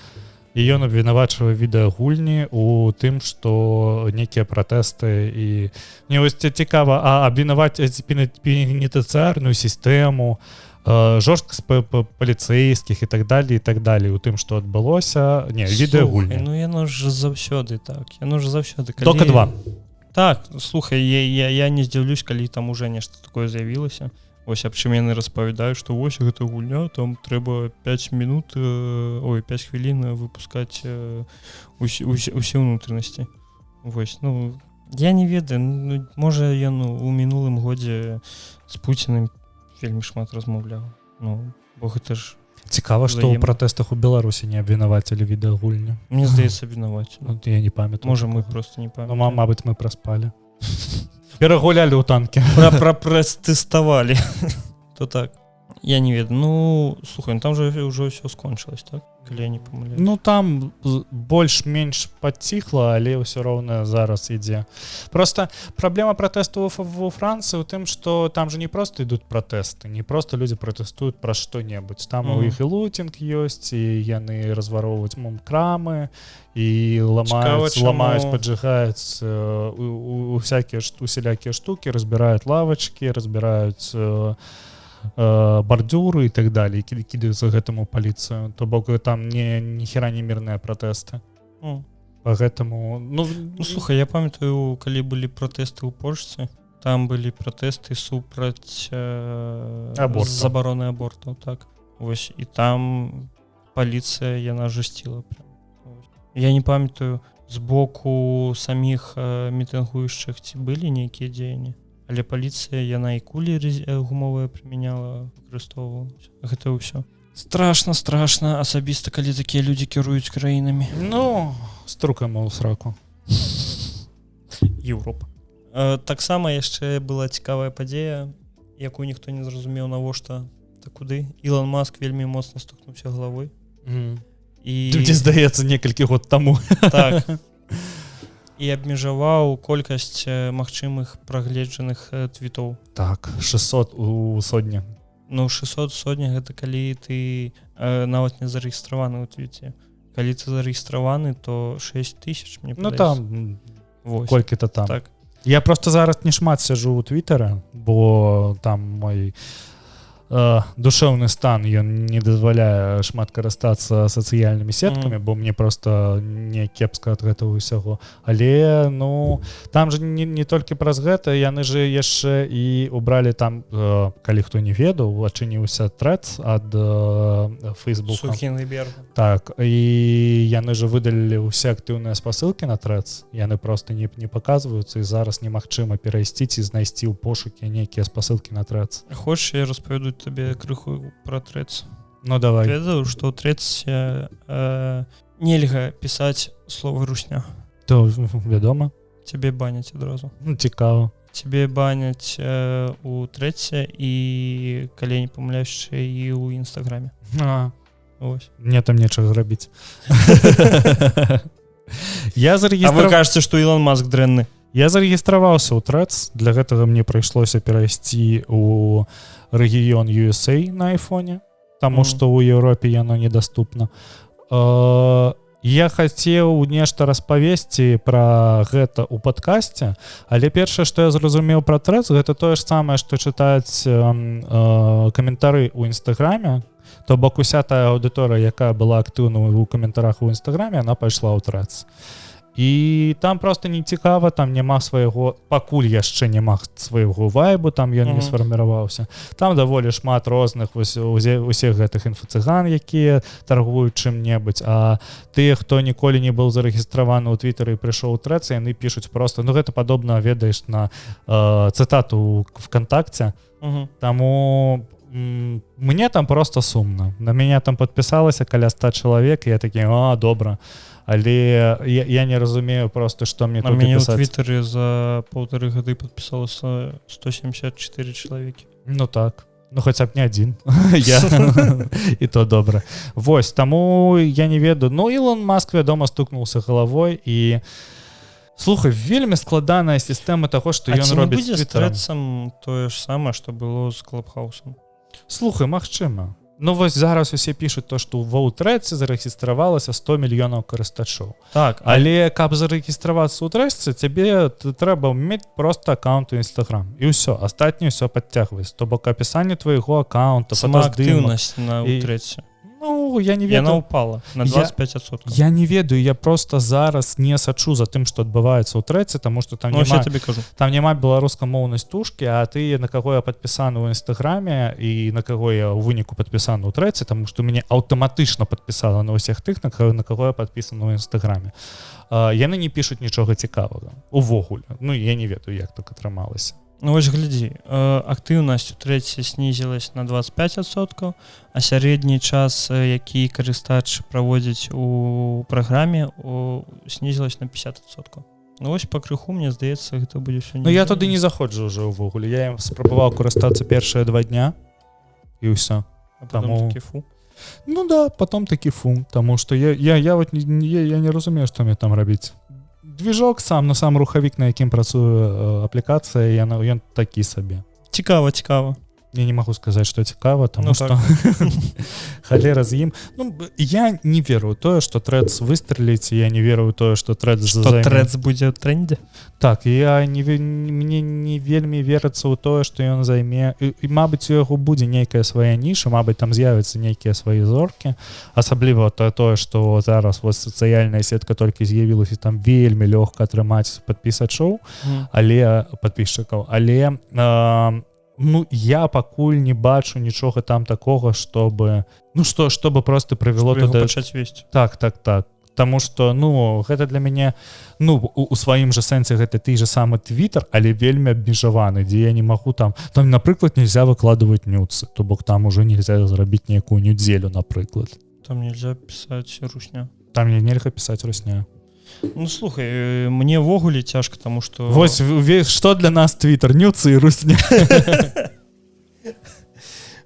І ён абвінавачвае відэагульні у тым, што нейкія пратэсты і... Мне вось цікава, а абвінаваць пенітэнцыярную сістэму, жорсткасць паліцэйскіх і так далее, у тым, што адбылося... Не, відэагульні. Ну яно ж заўсёды так. Яно ж заўсёды. Дока 2. Так, слухай, я не здзіўлюсь, калі там уже нешта такое з'явілася. Вось аб чым яны распавядаюць, што вось гэта гульня, там трэба 5 хвілін выпускаць усе ўнутранасці. Вось, ну, я не ведаю, ну, можа ён у мінулым годзе з Пуцінам вельмі шмат размаўляў. Ну, бо гэта ж... Цікава, што ў пратэстах у Беларусі не абвінавацілі відэагульню. Мне здаецца, абвінавацілі. Ну, я не памятаю. Можа, мы просто не памятаем. Ну, мабыць, мы праспалі. Перагулялі ў танкі. Пратэставалі. То так. Я не ведаю. Ну, слухай, там же ўжо ўсё скончылось, так? Калі я не памыляюсь. Ну, там больш-менш паціхла, але ўсё роўна зараз ідзе. Просто праблема пратэстаў ва Францыі ў тым, што там же не проста ідуць пратэсты, не проста людзі пратэстуюць пра што-небудзь. Там у іх і лутінг ёсць, і яны развароўваюць крамы, і ламаюць, поджигаюць усялякія штукі, разбіраюць лавачкі, разбіраюць бардюры і так далее, кідаюцца гэтаму паліцыю. То бок там ніхера не мірныя пратэсты. Поэтому, ну, слухай, я памятаю, калі былі пратэсты ў Польшцы, там былі пратэсты супраць забароны абортаў, так. Вось, і там паліцыя, яна жасціла прям. Я не памятаю, з боку саміх мітынгуючых ці былі нейкія дзеянні, але паліцыя, яна і кулі гумовыя прымяняла, выкарыстоўвала. Гэта ўсё. Страшна, асабіста, калі такія людзі кіруюць краінамі. Ну, струкаем у сраку. Еўропа. Таксама яшчэ была цікавая падзея, якую ніхто не зразумеў навошта та куды. Ілон Маск вельмі моцна стукнуўся галавой. Мне здаецца, некалькі год таму. Так. І абмежаваў колькасць магчымых прагледжаных твітоў. Так, 600 у сотні. Ну, 600 сотні, гэта калі ты нават не зарэгістраваны ў твіце. Калі ты зарэгістраваны, то 6000, мне падаецца. Ну, там, колькі-то там. Так. Я просто зараз не шмат сяджу ў твітары, бо там мой душэўны стан ён не дазваляе шмат карыстацца сацыяльнымі сеткамі, бо мне просто не кепска ад гэтага ўсяго. Але ну там же не толькі праз гэта, яны же яшчэ і убралі там, калі хто не ведаў, адчыніўся Threads ад Фейсбука. Так, і яны же выдалілі ўсе актыўныя спасылкі на Threads, яны просто не паказваюцца, і зараз немагчыма перайсці ці знайсці ў пошукі нейкія спасылкі на Threads. Хочаш, я распавяду тебе крыху про Threads? Ну давай. Ведаю, што ў Threads нельга пісаць слова русня. То вядома. Цябе баняць адразу. Ну, цікава. Цябе баняць у Threads і, калі не памыляюся, і ў Інстаграме. Мне там нечага рабіць. А вы кажаце, што Ілон Маск дрэнны? Я зарэгістраваўся ў Threads, для гэтага мне прыйшлося перайсці ў рэгіён USA на айфоне, таму што ў Еўропе яно недаступна. Я хацеў нешта распавесці пра гэта ў падкасце, але першае, што я зразумеў пра Threads, гэта тое ж самае, што чытаць каментары ў Інстаграме, то бок уся тая аўдыторыя, якая была актыўна ў каментарах у Інстаграме, яна пайшла ў Threads. І там просто не цікава, там няма свайго, пакуль яшчэ няма свайго вайбу, там ён не сфарміраваўся. Там даволі шмат розных усіх гэтых інфа-цыган, якія таргуюць чым-небудзь, а тыя, хто ніколі не быў зарэгістраваны ў Твітары і прыйшоў у Threads, яны пішуць просто, ну гэта падобна, ведаеш, на цытату ВКонтакте, таму мне там просто сумна. На мяне там падпісалася каля 100 чалавек, і я такі, добра. Але я не разумею просто, што мне тут пісаць. А мяне ў Твітары за 1,5 гады падпісалася 174 чалавекі. Ну так. Ну хаця б не адзін. І то добра. Вось, таму я не ведаю. Ну, Ілон Маск, вядома, стукнуўся галавой і слухай, вельмі складаная сістэма таго, што ён робіць з Твітарам. А ці не будзе з Threads'ам тое ж самае, што было з Клабхаусам? Слухай, магчыма. Ну вось зараз усе пішуць то, што ва ў Threads зарэгістравалася 100 мільёнаў карыстачоў. Так, але каб зарэгістравацца ў Threads, цябе трэба мець проста аккаунт у Instagram. І ўсё, астатняе ўсё падцягваць. То бок апісанне твайго аккаунта, сама актыўнасць на Threads. Ну, я не ведаю. Яна упала на 25%. Я не ведаю, я просто зараз не сачу за тым, што адбываецца ў Threads, таму што там няма беларускамоўнай стужкі, а ты, на каго я падпісаны ў Інстаграме і на каго я ў выніку падпісаны ў Threads, таму што мяне аўтаматычна падпісала на ўсіх тых, на каго я падпісаны ў Інстаграме. Яны не пішуць нічога цікавага. Увогуле. Ну, я не ведаю, як так атрымалася. Ну вось глядзі, актыўнасць у Threads снізілась на 25%, а сярэдні час, які карыстач праводзіць у праграме, снізілась на 50%. Ну вось пакрыху, мне здаецца, гэта будзе ўсё не. Ну я туды не заходжу ўжо ўвогуле. Я ім спрабаваў карыстацца першыя 2 дня і ўсё. А потом такі фу. Ну да, потом такі фу, таму што я не разумею, што мне там рабіць. Движок сам, но сам рухавік, на якім працуе аплікацыя, ён такі сабе. Цікава. Я не магу сказаць, што цікава, таму што халера з ім. Ну, я не веру ў тое, што Threads выстреліць, я не веру ў тое, што Threads займе. Што Threads будзе ў трендзе? Так, мне не вельмі верыцца ў тое, што ён займе. І мабыць, у яго будзе нейкая свая ніша, мабыць, там з'явяцца нейкія свае зоркі. Асабліва тое, што зараз сацыяльная сетка толькі з'явілася, там вельмі лёгка атрымаць падпісачоў, падпісчыкаў, але ну, я пакуль не бачу нічога там такога, чтобы просто прывяло туды пачаць весці. Так. Таму што, ну, гэта для мяне, ну, у сваім жа сэнсе гэта ты же самы Твітар, але вельмі абмежаваны, дзе я не магу там, напрыклад, нельзя выкладываць нюцы, то бок там уже нельзя зрабіць нейкую нюдзелю, напрыклад. Там нельзя пісаць русня. Там нельга пісаць русня. Ну, слухай, мне ввогуле цяжка, таму што... Вось, што для нас Твітар? Нюцы і русня.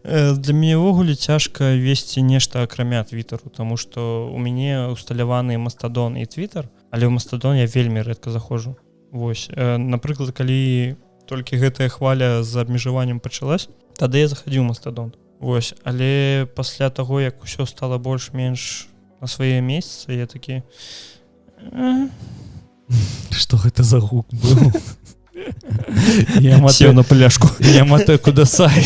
Для мяне ввогуле цяжка весці нешта акрамя Твітару, таму што у мяне усталяваны Мастадон і Твітар, але ў Мастадон я вельмі рэдка заходжу. Вось, напрыклад, калі толькі гэтая хваля з абмежаваннем пачалась, тады я захадзіў у Мастадон. Вось, але пасля таго, як усё стала больш-менш на свае месцы, я такі... Што гэта за гук быў? Сеў на пляшку. Я матаю кудасай.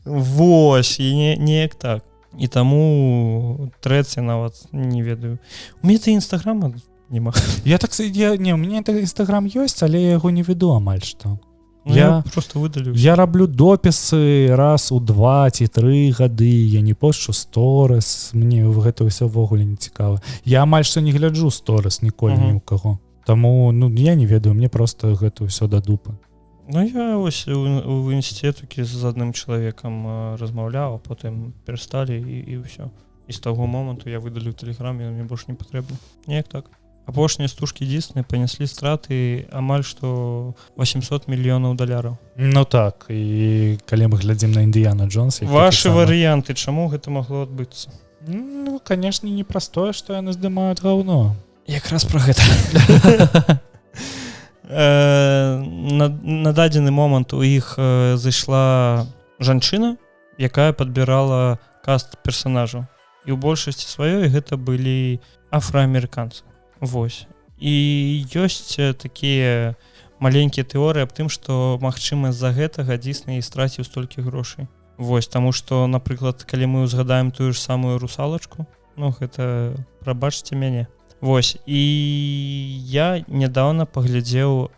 Вось, і неяк так. І таму трэці нават не ведаю. У мяне інстаграма няма. У мяне інстаграм ёсць, але я яго не веду амаль што. Я просто выдалю. Я раблю допісы раз у 2 ці 3 гады, я не пошчу сторыс, мне гэта ўсё ўвогуле не цікава. Я амаль што не гляджу сторыс ніколі ні ў каго. Таму я не ведаю, мне просто гэта ўсё да дупы. Я ось у інстытуце з адным чалавекам размаўляў, потым перасталі і ўсё. І з таго моманту я выдалю тэлеграм, ён мне больш не патрэбны. Неяк так. Апошнія стужкі Disney панеслі страты амаль што $800 мільёнаў. Ну так, і калі мы глядзім на Індыяна Джонса... Вашы варыянты, чаму гэта магло адбыцца? Ну, канешне, непростое, што яны здымаюць гаўно. Якраз пра гэта. На дадзены момант у іх зайшла жанчына, якая падбірала каст персанажаў. І ў большасці сваёй гэта былі афраамерыканцы. Вось. І ёсць такія маленькія тэорыі аб тым, што, магчыма, з-за гэтага Disney страціў столькі грошай. Вось, таму што, напрыклад, калі мы ўзгадаем тую ж самую русалачку, гэта, прабачце мяне. Вось, і я нядаўна паглядзеў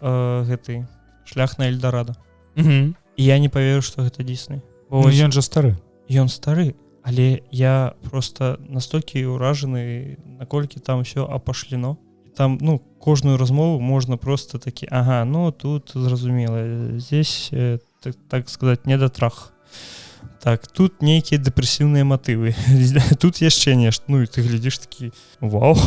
гэты шлях на Эльдарадо. І я не паверыў, што гэта Disney. Ён жа стары. Ён стары. Але я просто настолькі ўражаны, наколькі там все апашлено. Там, кожную размову можна просто такі, тут зразумела, здесь, так сказать, недотрах. Так, тут нейкія дэпрэсіўныя матывы. Тут яшчэ нешта. І ты глядзіш такі, вау,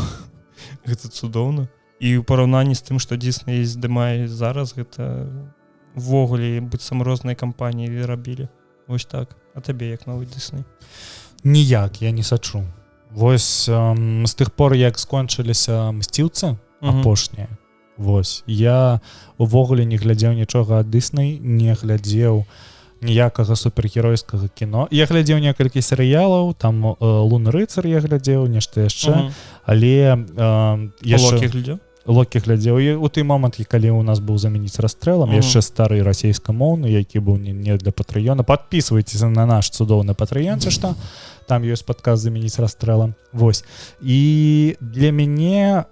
гэта цудоўна. І ў параўнанні з тым, што Disney здымае зараз, гэта ввогуле быццам розныя кампаніі рабілі. Вось так. А табе як новы Disney? Ніяк, я не сачу. Вось з тых пор, як скончыліся «Мсціўцы» апошнія, вось, я увогуле не глядзеў нічога ад Disney, не глядзеў ніякага супергеройскага кіно. Я глядзеў некалькі серыялаў, там «Лунны рыцар» я глядзеў, нешта яшчэ, але... Локі глядзеў? Локі глядзеў. І у той момант, калі у нас быў замяніць расстрэлам, яшчэ стары расійскамоўны, які быў не для патрыёна. Падпісвайцеся на наш цудоўны патрыён, ці што? Там ёсць падказ замяніць расстрэлам. Вось. І для мяне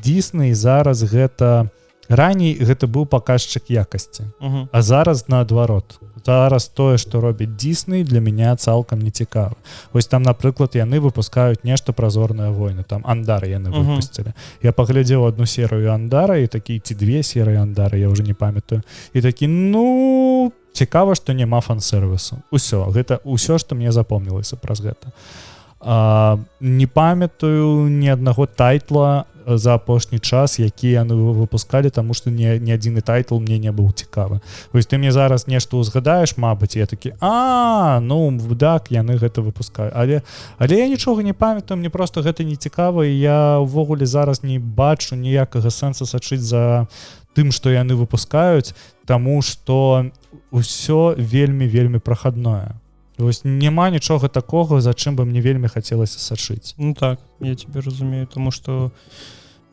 Disney зараз гэта... Раней гэта быў паказчык якасці. А зараз наадварот. Зараз тое, што робіць Disney, для мяне цалкам не цікава. Вось там, напрыклад, яны выпускаюць нешта пра «Зорныя войны». Там «Андары» яны выпусцілі. Я паглядзеў одну серыю «Андара» і такі, ці 2 серыі «Андары», я ўжо не памятаю. І такі, цікава, што няма фан-сервісу. Усё, гэта ўсё, што мне запомнілася праз гэта. Не памятаю ні аднаго тайтла за апошні час, які яны выпускалі, таму што ні адзіны тайтл мне не быў цікавы. Вось ты мне зараз нешта ўзгадаеш, мабыць, я такі, так, яны гэта выпускаюць. Але я нічога не памятаю, мне просто гэта не цікава, і я ўвогуле зараз не бачу ніякага сэнсу сачыць за тым, што яны выпускаюць, таму што ўсё вельмі прахадное. Вось няма нічога такога, за чым бы мне вельмі хацелася сачыць. Так, я тебе разумею, тому што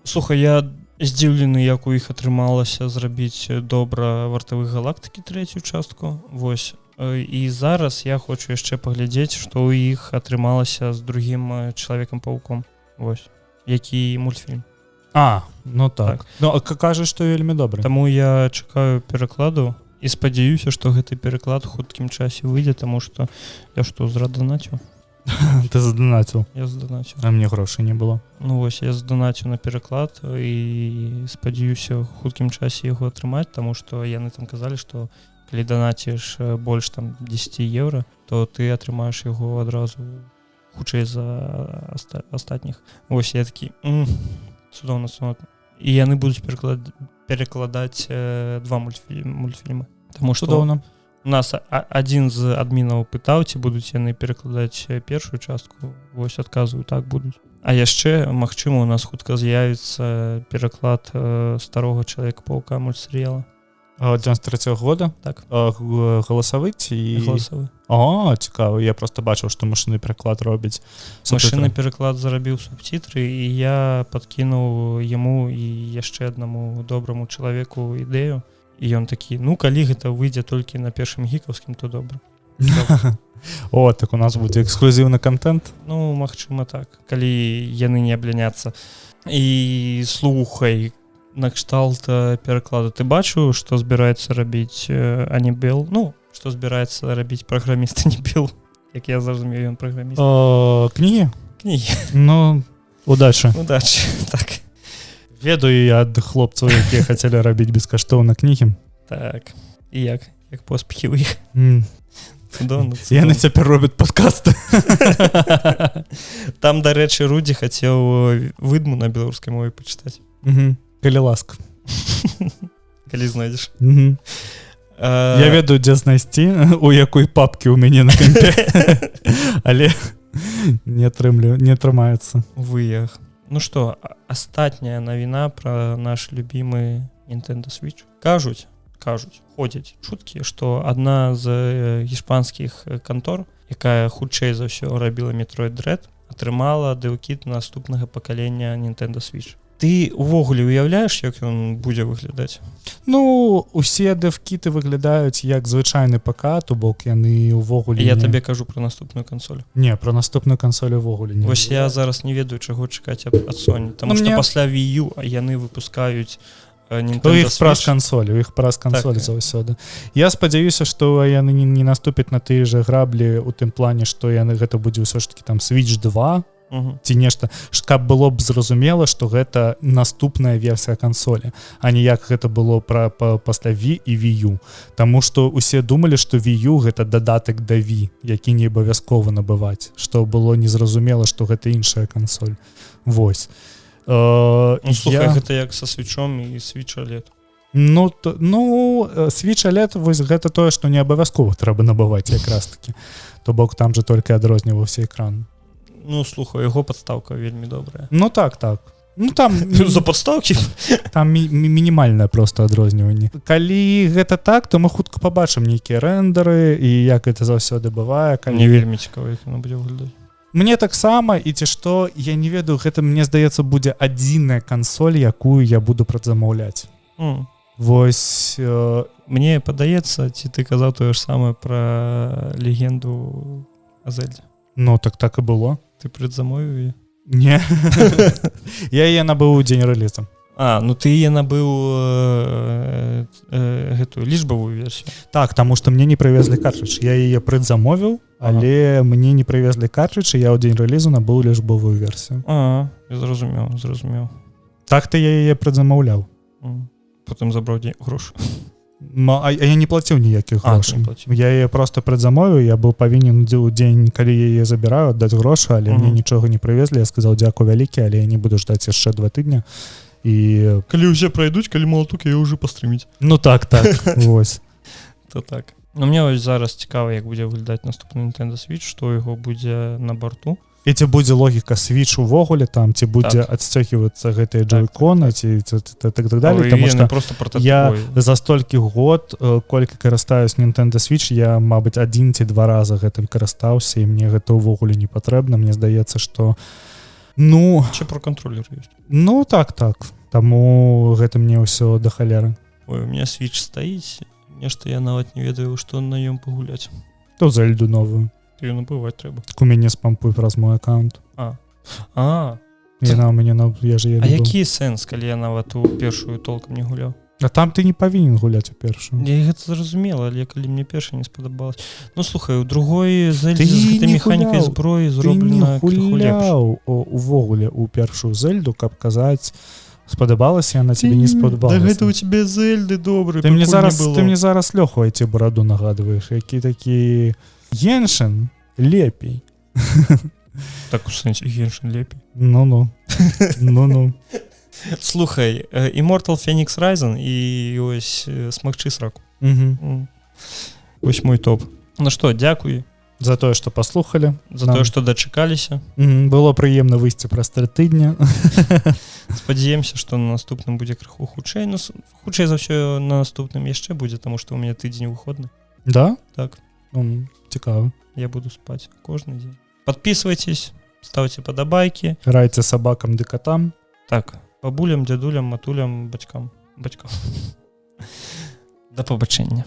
слухай, я здзіўлены, як у іх атрымалася зрабіць добра «Вартавых галактыкі» 3-ю частку. Вось. І зараз я хочу яшчэ паглядзець, што ў іх атрымалася з другім Чалавекам-паўком. Вось. Які мультфільм. Так. Кажаш, што вельмі добры. Таму я чакаю перакладу. І спадзяюся, што гэты пераклад у хуткім часе выйдзе, таму што я задонаціў. Ты задонаціў? Я задонаціў. А мне грошай не было. Вось, я задонаціў на пераклад і спадзяюся у хуткім часе яго атрымаць, таму што яны там казалі, што калі донаціш больш там 10 евро, то ты атрымаеш яго адразу хутчэй за астатніх. Вось, я такі, цудоўна. І яны будуць перакладаць 2 мультфільмы. Таму што у нас адзін з адмінаў пытаў, ці будуць яны перакладаць першую частку. Вось, адказваю, так будуць. А яшчэ, магчыма, у нас хутка з'явіцца пераклад старога Чалавека-паўка мультсерыяла. 93-го года? Так. Галасавы ці... Галасавы. Цікава. Я просто бачыў, што машинны пераклад робіць. Машинны пераклад зарабіў субцітры, і я падкінуў яму і яшчэ аднаму добраму чалавеку ідэю. І ён такі, калі гэта выйдзе толькі на першым гікаўскім, то добра. О, так у нас будзе эксклюзіўны контент. Ну, магчыма так, калі яны не абляняцца. І слухай, накшталт перакладу. Ты бачыў, што збіраецца рабіць Анібел? Ну, што збіраецца рабіць праграміст Анібел? Як я зразумею, ён праграміст. Кнігі? Кнігі. Ну, удачы. Удачы, так. Ведаю я ад хлопцаў, якія хацелі рабіць бескаштоўна кнігі. Так. І як? Як поспехі ў іх? Цудоўна. Яны цяпер робяць падкасты. Там, дарэчы, Рудзі хацеў выдму на беларускай мове пачытаць. Калі ласка. Калі знойдзеш. Я ведаю, дзе знайсці, у якой папкі ў мяне на кампе. Але не атрымаецца. Выях. Ну што, астатняя навіна пра наш любімы Nintendo Switch. Кажуць, ходзяць чуткі, што адна з іспанскіх кантор, якая хутчэй за ўсё рабіла Metroid Dread, атрымала дэўкіт наступнага пакалення Nintendo Switch. Ты увогуле уяўляеш, як ён будзе выглядаць? Ну, усе дэвкіты выглядаюць як звычайны ПК, то бок яны ўвогуле... Я табе кажу пра наступную кансоль. Не, пра наступную кансоль увогуле не. Вось я зараз не ведаю, чаго чакаць ад Sony, таму што пасля Wii U яны выпускаюць Nintendo Switch. У іх праз кансоль заўсёды. Я спадзяюся, што яны не наступяць на тыя жа граблі ў тым плане, што яны гэта будзе ўсё ж такі там Switch 2, ці нешта, каб было б зразумела, што гэта наступная версія кансолі, а не як гэта было пасля Wii і Wii U. Таму што усе думалі, што Wii U гэта дадатак да Wii, які не абавязкова набываць, што было незразумела, што гэта іншая кансоль. Вось. Слухай, гэта як са Switch'ом і Switch OLED. Ну, Switch OLED, вось гэта тое, што не абавязкова трэба набываць якраз такі. То бок там жа толькі адрозніваўся экран. Ну, слухай, яго падстаўка вельмі добрая. Ну, так. Ну, там... За падстаўкі? Там мінімальнае проста адрозніванне. Калі гэта так, то мы хутка пабачым нейкія рэндары і як гэта заўсёды бывае. Мне вельмі цікава, як яно будзе выглядаць. Мне таксама, і ці што, я не ведаю, гэта, мне здаецца, будзе адзіная кансоль, якую я буду прадзамаўляць. Вось... Мне падаецца, ці ты казаў тое ж самае пра легенду о Зельде? Ну, так і было. Ты предзамовіў яе? Не. Я яе набыў у дзень рэлізу. Ну ты яе набыў гэтую лічбавую версію? Так, таму што мне не прывезлі картридж. Я яе предзамовіў, але мне не прывезлі картридж, і я ў дзень рэлізу набыў лічбавую версію. Зразумеў. Так ты я яе предзамаўляў. Потым забраў грошы. А я не плаціў ніякіх грошай. Я яе просто предзамовіў, я быў павінен у дзень, калі яе забіраю, аддаць грошы, але мне нічога не прывезлі. Я сказаў дзякуй вялікі, але я не буду ждаць яшчэ 2 тыдня. І калі ўсе пройдуць, калі малатук яе ўжо пастрыміць. Ну так, вось. То так. Ну мне вось зараз цікава, як будзе выглядаць наступны Nintendo Switch, што яго будзе на борту. І ці будзе логіка Switch увогуле там, ці будзе адсцёгівацца гэтыя джойконы, ці так далее, таму што я за столькі год, колькі карыстаюсь Nintendo Switch, я, мабыць, 1 ці 2 раза гэтым карыстаўся, і мне гэта ўвогуле не патрэбна. Мне здаецца, што Чи про контроллер ёсць? Ну так. Таму гэта мне ўсё да халеры. Ой, у меня Switch стаіць, нешта я нават не ведаю, што на ём пагуляць. То Зельду новую. Ты набываць трэба. Так у мяне спампуй праз мой аккаунт. Яна у мяне я ж А які сэнс, калі я нават у першую толкам не гуляў? А там ты не павінен гуляць у першую. Я гэта зразумела, але калі мне першая не спадабалась. Ну слухай, у другой Зельдзе з гэтай механікай зброі зроблена крыху лепш. Ты не гуляў увогуле у першую Зельду, каб казаць, спадабалася яна тебе не спадабалася. Да гэта у тебе Зельды добры. Ты мне зараз Лёху эти бороду нагадываешь, які такі Геншин лепей. Так у сэнсе Геншин лепей. Ну. Слухай, Immortal Phoenix Rising і ось смакчы сраку. Ось мой топ. Ну што, дзякуй за тое, што паслухалі, за тое, што дачакаліся. Было прыемна выйсці праз 3 тыдня. Спадзяемся, што на наступным будзе крыху хутчэй. Ну, хутчэй за ўсё на наступным яшчэ будзе, таму што ў мяне тыдзень выходны. Да? Так. Цікава. Я буду спаць кожны дзень. Подписывайтесь, ставьте подобайки. Райце собакам ды котам. Так, бабулям, дядулям, матулям, бацькам. До побачення.